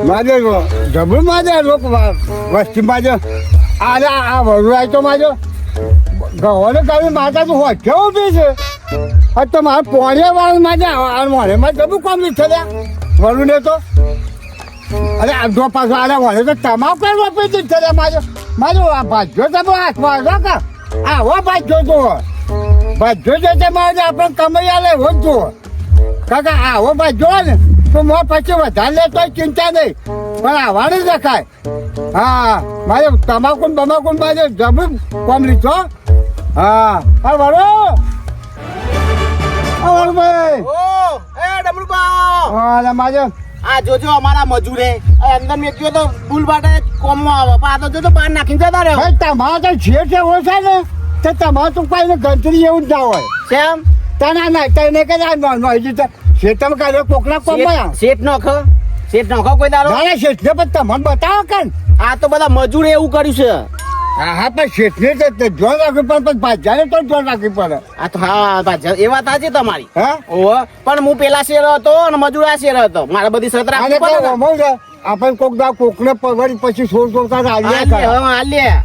માજો જબરું માજો લોકો વસ્તી માજો આ વરુઆઈ તો માજો ગવાને કાઢી માતા તો હોય કેવું બી છે તો મારે પોણિયા વાળા માજા મોને માં જબરું કામ નહીં થયા વરુને તો અરે અડધો પાછો આલે વળે તો તમાકુ રોપી જ થયા માજો આ ભાજ્યો તમે હાથમાં કા આવો ભાજ્યો તો ભાજ્યો છે મારે આપણે કમાઈ આલે હોય તો કાકા આવો ભાજ્યો ને તો મોં પછી વધારે લે તો ચિંતા નહીં પણ આવવાનું જ રખાય હા મારે તમાકુ બમાકુ મારે જબરું કોમ લીધો હા હા વરો ભાઈ હા મારે આ જોજો અમારા મજૂરે અંદર મેં કયો તો ભૂલ બાટે કોમમાં આવે પણ આ તો જો તો બહાર નાખીને જતા રહ્યો ભાઈ તમારે તો છે ઓછા ને તો તમારે તો કઈ ગંતરી એવું જ ના હોય કેમ તના ના તને કે શેતમ કાઢ્યો કોકના કોમમાં શેઠ નોખો કોઈ દારો ના શેઠ ને પણ તમને બતાવો કે આ તો બધા મજૂરે એવું કર્યું છે હા પણ શેઠ ને જોન રાખવી પડે પણ ભાજ્યાને તો જોન રાખવી પડે આ તો હા ભાજ્યા એ વાત સાચી તમારી હા ઓહો પણ હું પેલા શેર હતો અને મજૂર આ શેર હતો મારે બધી શરત રાખવી પડે ને. આપણે કોકને પગડી પછી છોડ છોડતા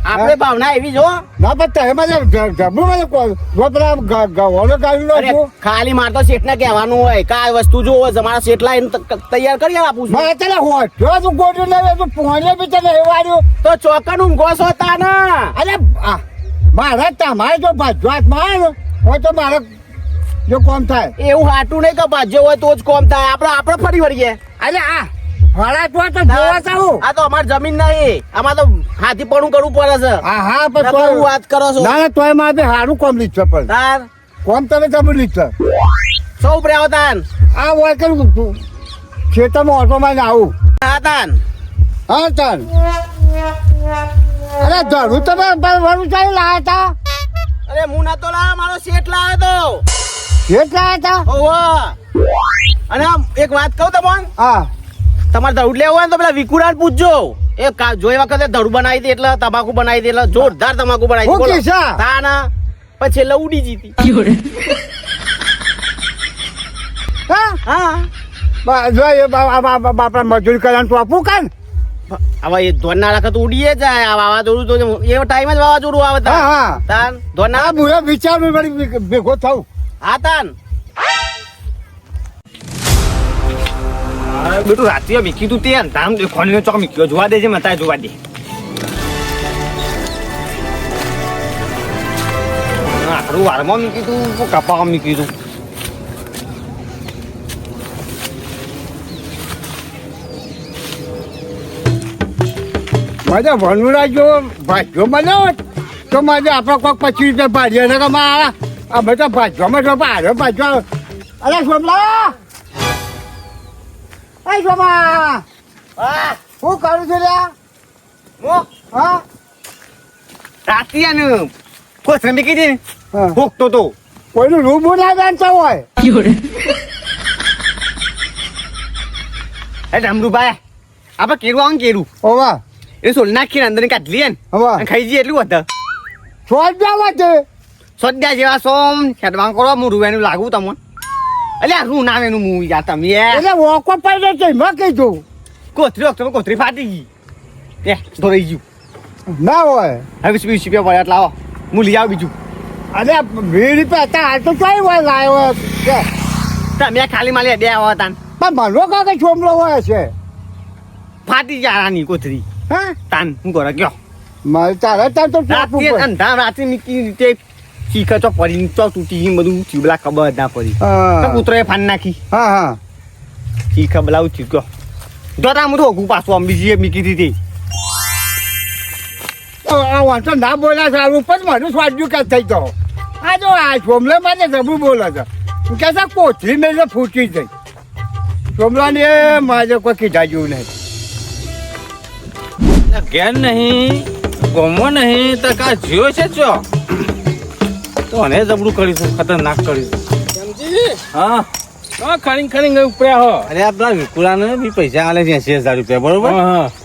આપણે ભાવના એવી જો ના પણ તમે મને જબરું મને ગવાનો કાઢી લો છું ખાલી મારે તો શેઠ ને કહેવાનું હોય કઈ વસ્તુ જોવો તમારા શેઠ લાઈન તૈયાર કરી આપું છું મારે તને હોય જો તું ગોઠવી લેવે તું પોણે બી તને એવાડ્યું તો ચોકન ઊંઘો છો તાના અરે મારે તમારે જો ભાજ્યો હાથમાં આવે ને હોય તો મારે જો કોમ થાય એવું હાટું નહીં કે ભાજ્યો હોય તો જ કોમ થાય આપણે ફરી વળીએ અરે ફળા તો જોવા જાઉં આ તો અમારી જમીન નહીં આમાં તો હાથી પડું કરવું પડે છે હા પણ તો વાત કરો છો ના તોય મારે સારું કોમ લીધ છે પણ તાર કોમ તમે જબરું લીધ છે સૌ પ્રેવ તાન આ હોય કરું ખેતરમાં ઓટોમાં આવું હા તાન હા તાન અરે ધરું તમે વરું ચાલી લાયા હતા અરે હું નતો લાવ્યો મારો શેઠ લાવ્યો તો શેઠ લાયા હતા ઓહો અને એક વાત કહું તમને હા તમારે ધડું લેવું હોય ને તો પેલા વિકુરાજ પૂછજો એ જોઈ વખતે ધડું બનાવી દે એટલે તમાકુ બનાવી દે એટલે જોરદાર તમાકુ બનાવી દે તાના પછી છેલ્લે ઉડી જીતી હા બાપા મજૂરી કરવાનું તો આપવું કાન હવે એ ધોરના રાખે તો ઉડીએ જાય આ વાવાઝોડું તો એ ટાઈમ જ વાવાઝોડું આવે તાન ધોરના બુરા વિચાર ભેગો થવું હા તાન બેટું રાત્રે મીકી તું તે ધામ દેખવાની ચોક મીક્યો જોવા દે છે મતા જોવા દે આખરું વારમાં મીકી તું કપામાં મીકી તું મારે વનુરા જો ભાજ્યો મળ્યો તો મારે આપણે કોઈક 25 રૂપિયા ભાજીએ ને મારા આ બધા ભાજવામાં જો ભાજ્યો અરે સોમલા એ સોમા હું કરું છું લ્યા હા રાત્રિયાનું કોથળે મીકી દે ભોગતો તો કોઈનું રૂબું ના જાણતા હોય એ ડમરુભાઈ આપણે કેરું આવું કેરું ઓવા એ સોલ નાખીને અંદર કાઢી લે ને ખાઈ જઈએ એટલું હતું છોડ જાવા છે સોદ્યા જેવા સોમ ખેડવાં કરો હું રૂવાનું લાગુ તમને અલ્યા શું નામ એનું હું યાર તમે એટલે વોકો પડે છે મેં કીધું કોથરી ફાટી ગઈ એ ધોરાઈ ગયું ના હોય હવે 20 રૂપિયા પડ્યા લાવો હું લઈ આવું બીજુજું અરે 20 રૂપિયા હતા હાલ તો કઈ હોય લાવ્યો તમે ખાલી માલી બે આવો હતા પણ મનો કાંઈ છોમલો હોય છે ફાટી જારાની કોથરી હા તાન હું કરો કયો મારે તારે તાર તો રાત્રે મીકી રીતે શીખે તો પડી તો તૂટી બધું ચીબલા ખબર ના પડી કૂતરો એ ફાન નાખી હા હા શીખે બલાવું ચીક્યો જો તા હું તો પાછું આમ બીજી મીકી દીધી વાંચો ના બોલા સારું પણ મારું સ્વાડ્યું કે થઈ ગયો આ જો આ સોમલે મને જબરું બોલે છે કે સા કોથળી મેં ફૂટી જઈ સોમલાને મારે કોઈ કીધા જેવું નહીં ઘેર નહીં ગમો નહીં તો કા જીઓ છે ચો તો ને જબરું કરીશું ખતરનાક કરીશું હા હા ખણી ઉપડ્યા હો અરે આપણા વિકુલાને બી પૈસા આલે છે 80,000 રૂપિયા બરોબર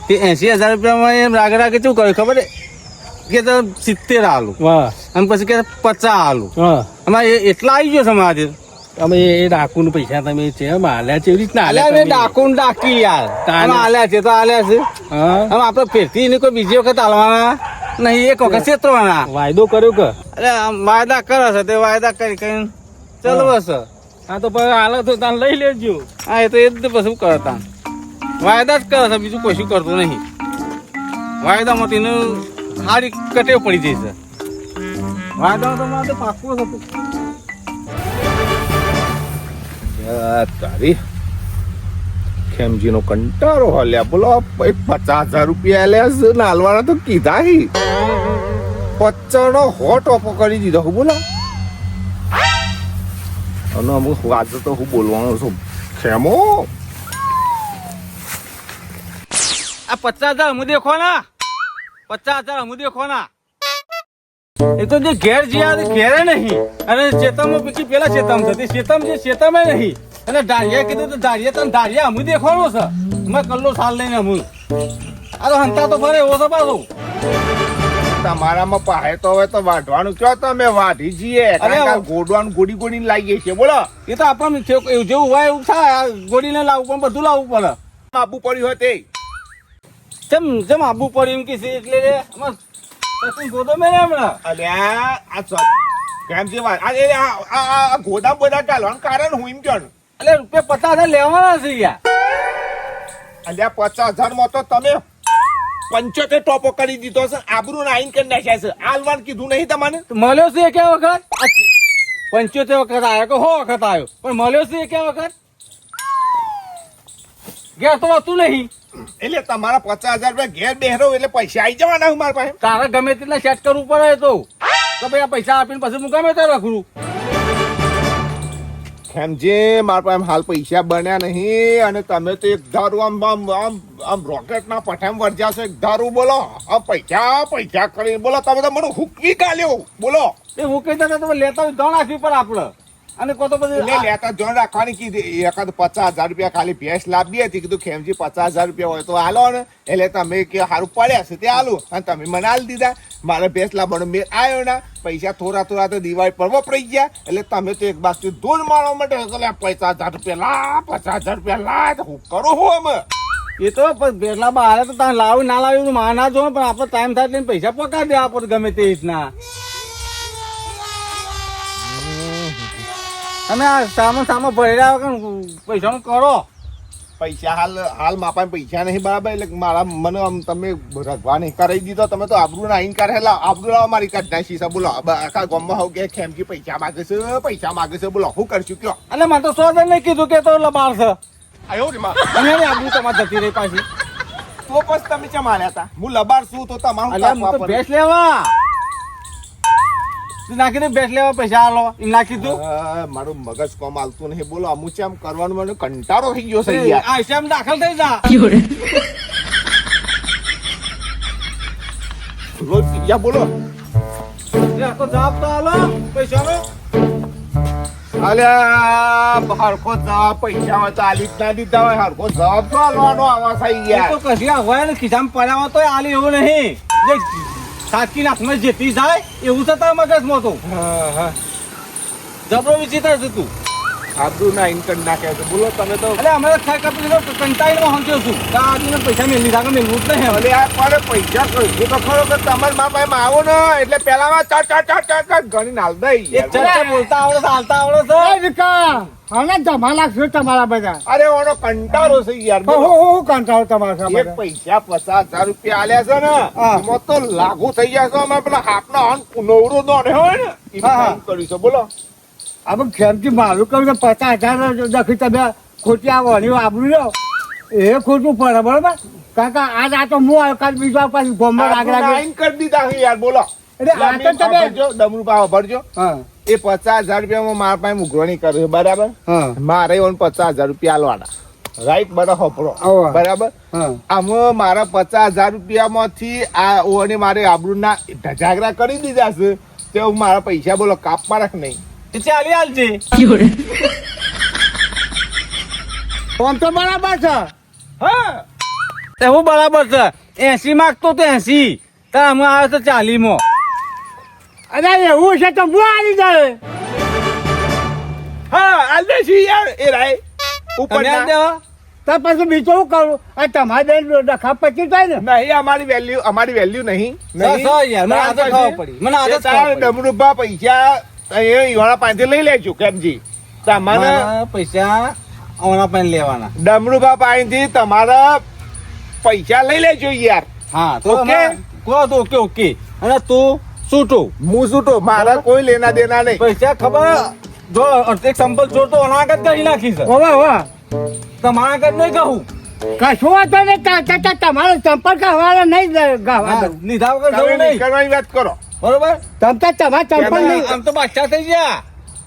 તે 80,000 રૂપિયામાં એમ રાગે શું કર્યું ખબર કે તો 70 આલું અને પછી કે 50 આલું અમારે એટલા આવી ગયો છે આજે તમે એ ડાકુ પૈસા તમે છે આલ્યા છે એવી રીતના અલ્યા મેં ડાકુ ને ડાકી યાર તાને. આમ આલ્યા છે તો આલ્યા છે હા આમ આપડે ફેરથી એને કોઈ બીજી વખત આલવાના નહીં, એક વખત છેતરવાના. વાયદો કર્યો કે અરે આમ વાયદા કરે છે તે વાયદા કરી ચલવો છે. હા તો પછી હાલે તો તાન લઈ લેજો. હા એ તો એ જ ને પછી કરતા વાયદા જ કરે છે, બીજું કશું કરતું નહીં. વાયદામાં તેને સારી કટેવ પડી જશે. વાયદા તો મારે પાકું હતું. તારી ખેમજી નો કંટાળો હલ્યા બોલો 50,000 રૂપિયા આલ્યા છે ને હાલવાના તો કીધા હી પચડો હો ટોપો કરી દીધો હું બોલો અને અમુક વાત તો હું બોલવાનો છું ખેમો આ 50,000 હું દેખો ના 50,000 હું દેખો ના એ તો જે ઘેર જ્યાં ઘેરે નહીં અને શેતામાં પીકી પેલા શેતામ થતી શેતામ જે શેતામાં નહીં અને ધારિયા કીધું તો ધારિયા તને ધારિયા અમુ દેખવાનો છે મેં કલ્લો સાલ લઈને અમુ આ તો હંતા તો ફરે એવો છે પાછું તમારામાં પાહે તો હવે તો વાઢવાનું કયો તમે વાઢી જઈએ ગોડવાનું ગોડી ગોડી લાગીએ છે બોલો એ તો આપણને જેવું હોય એવું થાય ગોળીને લાવવું પણ બધું લાવવું પડે આબુ પડ્યું હોય તે જેમ આબુ પડ્યું એમ કે છે એટલે રે અમાર કશું ગોદો મેં હમણાં અલ્યા આ ખેમજી વાત આ ગોદા બોદા ચાલવાનું કારણ હું એમ કહું એટલે રૂપિયા 50,000 લેવાના છે યાર અલ્યા 50,000 માં તો તમે 75 ટોપો કરી દીધો છે આબરૂ નાઈન કરી નાખ્યા છે આલવાન કીધું નહીં તમને મળ્યો છે કે વખત 75 વખત આવ્યો કે 100 વખત આવ્યો પણ મળ્યો છે કે વખત ઘેર તો હતું નહીં એટલે તમારા 50,000 રૂપિયા ઘેર બેહરો એટલે પૈસા આવી જવાના મારા પાસે તારે ગમે તેટલા સેટ કરવું પડે તો ભાઈ આ પૈસા આપીને પછી હું ગમે તે રખડું ખેમજી મારા પાસે હાલ પૈસા બન્યા નહીં અને તમે તો એક ધારું આમ રોકેટ ના પઠામ વર્જ્યા છો એક ધારું બોલો આ પૈસા કરી બોલો તમે તો મને હુકવી ગાલ્યો બોલો એ હું કહેતા હતા તમે લેતા હોય ધણ આપવી પડે આપડે અને કો તો એટલે પછી લેતા જોન રાખવાની કીધી એકાદ 50,000 રૂપિયા ખાલી ભેંસ લાવી હતી કીધું ખેમજી 50,000 રૂપિયા હોય તો હાલો ને એટલે તમે કે સારું પડ્યા છે તે હાલું અને તમે મને હાલ દીધા મારે ભેંસ લાવવાનો મેં આવ્યો ના પૈસા થોડા તો દિવાળી પર વપરાઈ ગયા એટલે તમે તો એક બાજુ ધૂળ મારવા માટે 50,000 રૂપિયા લા 50,000 રૂપિયા લા તો હું કરું હું અમે એ તો બેટલા બહાર તો તમે લાવું ના લાવ્યું માં ના જો પણ આપણે ટાઈમ થાય એટલે પૈસા પકાડી દેવા પડે ગમે તે રીતના તમે આ સામાન ભરી રહ્યા વગર પૈસાનું કરો પૈસા હાલ માપા પૈસા નહીં બરાબર એટલે મારા મને આમ તમે રગવા નહીં કરાવી દીધો તમે તો આબરૂ નાઈન કરેલા આબરૂ લાવો મારી કાઢ નાખી છે બોલો આખા ગામમાં હોવ કે ખેમજી પૈસા માગે છે બોલો શું કરશું કયો એટલે મને તો 100 નહીં કીધું કે તો લબાર છે આયો રે માં અને આબુ તમારે જતી રહી પાછી તો પછી તમે ચમ આલ્યા હતા હું લબાર છું તો તમારું એટલે હું તો ભેંસ લેવા નાખી દે ભેંસ લેવા પૈસા આલો એમ નાખી દઉં મારું મગજ કોમ હાલતું નહીં બોલો અમુક આમ કરવાનું મને કંટાળો થઈ ગયો છે યાર આ હિસાબ દાખલ થઈ જા રોજ યા બોલો તો જવાબ તો આલો પૈસાનો અલ્યા હરખો જવાબ પૈસા હોય તો આલી જ ના દીધા હોય હરખો જવાબ તો આલવાનો આવા થઈ એ ગયા તો કશી હોય ને ખિસ્સામાં પડ્યા તો આલી એવું નહીં જે સાચી નાખમાં જેતી જાય એવું થતા મગજમાં તો જબરો વિચિત્ર છે તું આબરૂ ના ઇન્કમ નાખે છે બોલો તમે તો એટલે અમે ખાઈ કાપી કંટાળીમાં હંચ્યો છું આજને પૈસા મેળવી રાખો મેળવું જ નહીં અલે આ પણ પૈસા કશું તો ખરો કે તમાર મા પાસે આવો ને એટલે પેલામાં ચાટ ગણી નાલ દઈ એક ચર્ચા બોલતા આવડે છે હાલતા આવડે છે હવે જમા લાગશે તમારા બધા અરે ઓનો કંટાળો છે યાર હું કંટાળો તમારા એક પૈસા 50,000 રૂપિયા આલ્યા છે ને એમાં તો લાગુ થઈ ગયા છે અમે પેલા હાથનો હન નવરો દોડે હોય ને એ કામ કર્યું છે બોલો હવે ખેમથી મારું કહું તો 50,000 દખી તમે ખોટી આવવાની આબરું લો એ ખોટું પડે બરોબર કારણ કે આજ આ તો હું આવ્યો કાલ બીજા પાછું ગોમમાં રાગ રાગે નાઈન કરી દીધા છે યાર બોલો એટલે આ તો તમે ડમરૂ પાવ ભરજો હા એ 50,000 રૂપિયામાં મારા પાસે ઉઘરણી કરે બરાબર હા મારે 50,000 રૂપિયા આલવાના રાઈટ બરાબર હોપરો આવો. બરાબર હા આમાં મારા 50,000 રૂપિયામાંથી આ ઓને મારે આબરૂના ઢજાગરા કરી દીધા છે તે હું મારા પૈસા બોલો કાપવા રાખ નહીં એ ચાલી હાલજે ફોન તો બરાબર છે હા એવું બરાબર છે 80 માંગતો તો 80 તાર અમે આવે તો 40 માં અરે એવું છે તો હું આવી જાય હા આલ દે છે યાર એ રાય ઉપર તમે આલ દેવો? તો પછી બીજું શું કરું આ તમારે બેન ડખા પચી થાય ને નહીં અમારી વેલ્યુ નહીં સો યાર, મને આદત ખબર પડી. મને આદત ખબર પડી. ડમરૂભા પૈસા ઈવાળા પાંચે લઈ લેજો કેમજી તમારે મારા પૈસા ઓના પણ લેવાના. ડમરૂભા પાસેથી તમારા પૈસા લઈ લેજો યાર હા તો ઓકે. કહો તો ઓકે ઓકે. અને તું છૂટો હું શું તો મારા કોઈ લેના દેના નહીં પૈસા ખબર જો એક સંપલ ચોર તો ઓના આગળ કરી નાખી છે. હોવા હોવા તમારા આગળ નહીં કહું. કશું વાંધો નહીં તમારો સંપર્ક હવાલો નહીં ગાવા હા, લીધા વગર તમે જવું નહીં. નીકળવાની વાત કરો બરોબર? તમારા ચંપલ નહીં આમ તો બાદશાહ થઈ ગયા.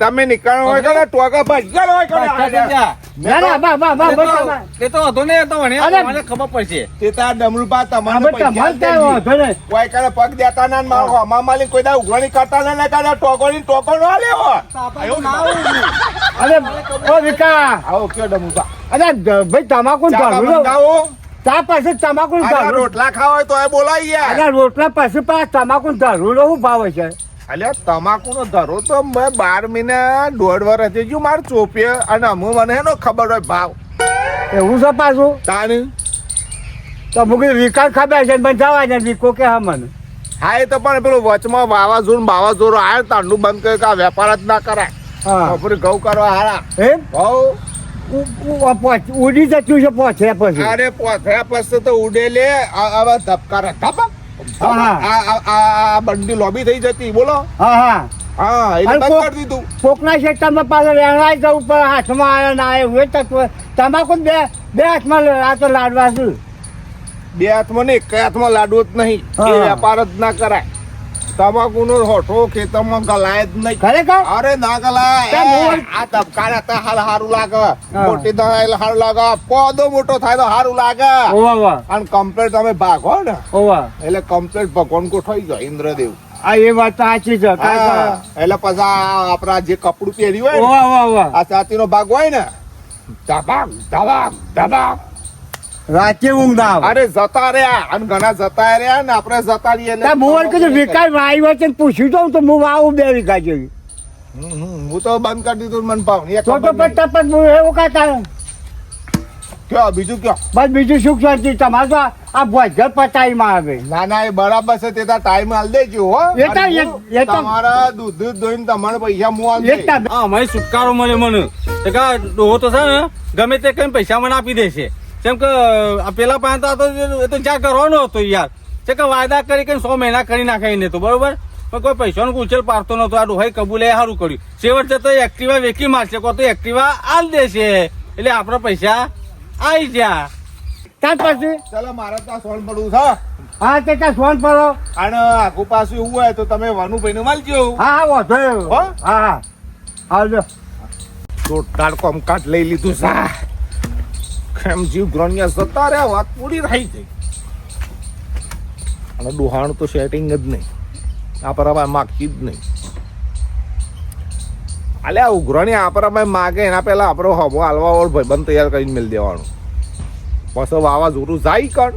તમે નીકળવા હોય કરો ટોકા ભજ્યા હોય બાદશાહ થઈ કરો ગયા. ના ના બા એ તો હતો ને, એ તો મને અરે. મને ખબર પડશે. તે તાર ડમરૂભા તમારે તમારે ત્યાં વાંધો નહીં કોઈ કરે પગ દેતા ના મારો અમાર માલિક કોઈ દા ઉઘરાણી કરતા ના કરે ટોકો ના લેવો અરે ઓ વિકા આવો કયો ડમરૂભા અરે ભાઈ તમાકુ ચા ધારું બંધાવો ચા પાસે તમાકુ અને ધારું રોટલા ખાવા હોય તો એ બોલાય યાર અરે રોટલા પાસે પણ તમાકુ ધારું શું ભાવ છે અલ્યા તમાકુ નો ધરો તો મેં 12 મહિના 1.5 વર્ષ હતી જો માર ચોપીએ અને અમુ મને એનો ખબર હોય ભાવ એવું છે પાછું તાની તો મુકે વિકાસ ખબર છે પણ જવા છે વિકો કે હા મને હા એ તો પણ પેલું વચમાં વાવાઝોડું આવ્યો તાંડું બંધ કર્યું કે આ વેપાર જ ના કરાય હા બપોરે ઘઉં કરવા હારા એમ ઘઉં ઉડી જતું છે પહોંચ્યા પછી અરે પોથરા પછી તો ઉડે લે આવા ધબકારા ધબક હા. આ બંડી લોબી થઈ જતી બોલો હા હા હા એટલે અને બંધ કોક- કરી દીધું કોકના ક્ષેત્રમાં પાછળ વેણાઈ જવું પણ હાથમાં આવ્યા ના આવ્યા હોય તત્વ તમાકુ બે હાથમાં આ તો લાડવા છું બે હાથમાં ને એક હાથમાં લાડવો જ નહીં હા. એ વેપાર જ ના કરાય તમાકુ નો હોઠો ખેતરમાં ગલાય જ નહીં ખરેખર અરે ના ગલાય કેમ હું- આ ધબકારા હતા હારું લાગે મોટી થાય સારું લાગે પોદો મોટો થાય તો સારું લાગે ઓવા ઓવા અને કમ્પ્લેટ તમે ભાગો ને ઓવા એટલે કમ્પ્લેટ ભગવાન ગોઠવાઈ જાય ઇન્દ્રદેવ આ એ વાત સાચી છે હા, એટલે પછી આ આપણા જે કપડું પહેર્યું હોય ને, ઓવા ઓવા ઓવા આ છાતીનો ભાગ હોય ને ધબાક ધબાક ધબાક રાતે ઊંઘ ના આવે અરે જતા રહ્યા અને ઘણા જતા રહ્યા ને આપણે જતા રહીએ એટલે હું કીધું વિકાસ વાઈ વચ્ચે પૂછ્યું તો હું વાવું 2 વીઘા જેવી હું તો બંધ કરી દીધું મને ભાવ નહીં. તો પત્તા પત હું એવું કાતા કયો બીજું કયો બસ બીજું સુખ શાંતિ તમારે તો આ ભોજન પતાઈમાં આવે ના ના એ બરાબર છે તે ટાઈમ હાલ દેજો હો એ તો- અને હું એ તો- તમારા દૂધ ધોઈને તમારે પૈસા હું હાલ દઈશ. એકતા હા અમારી છુટકારો મળે મને. તો કા ડોહો તો છે ને ગમે તે કઈ પૈસા મને આપી દેશે. જેમ કે આ પેલા પાસે તો આ તો એ તો ચા કરવાનો હતો યાર. છે કે વાયદા કરી કે 100 મહિના કરી નાખાય ને તો બરોબર, પણ કોઈ પૈસાનો ઉછેર પાડતો નતો. આ ડોહાઈ કબૂલે સારું કર્યું. છેવટે તો એક્ટિવા વેચી મારશે, કો તો એક્ટિવા આલ દેશે એટલે આપણા પૈસા આવી ગયા. ત્યાર પછી ચાલો મારે ત્યાં સોન પડવું છે હા તે ત્યાં ફોન પડો અને આગુ પાછું એવું હોય તો તમે વનુભાઈ ને મળજો હા હા વાંધો નહીં. હો? હા હા આવજો જોરદાર કોમકાટ લઈ લીધું સા કેમ જીવ ગ્રોનિયા જતા રહ્યા વાત પૂરી થઈ ગઈ અને ડુહાણ તો સેટિંગ જ નહીં આપણા માગતી જ નહીં અલ્યા ઉઘરાણી આપણા માગે એના પહેલા આપણો હમો હાલવા વાળો ભાઈબંધ તૈયાર કરીને મેળ દેવાનું પછી વાવાઝોડું જાય કણ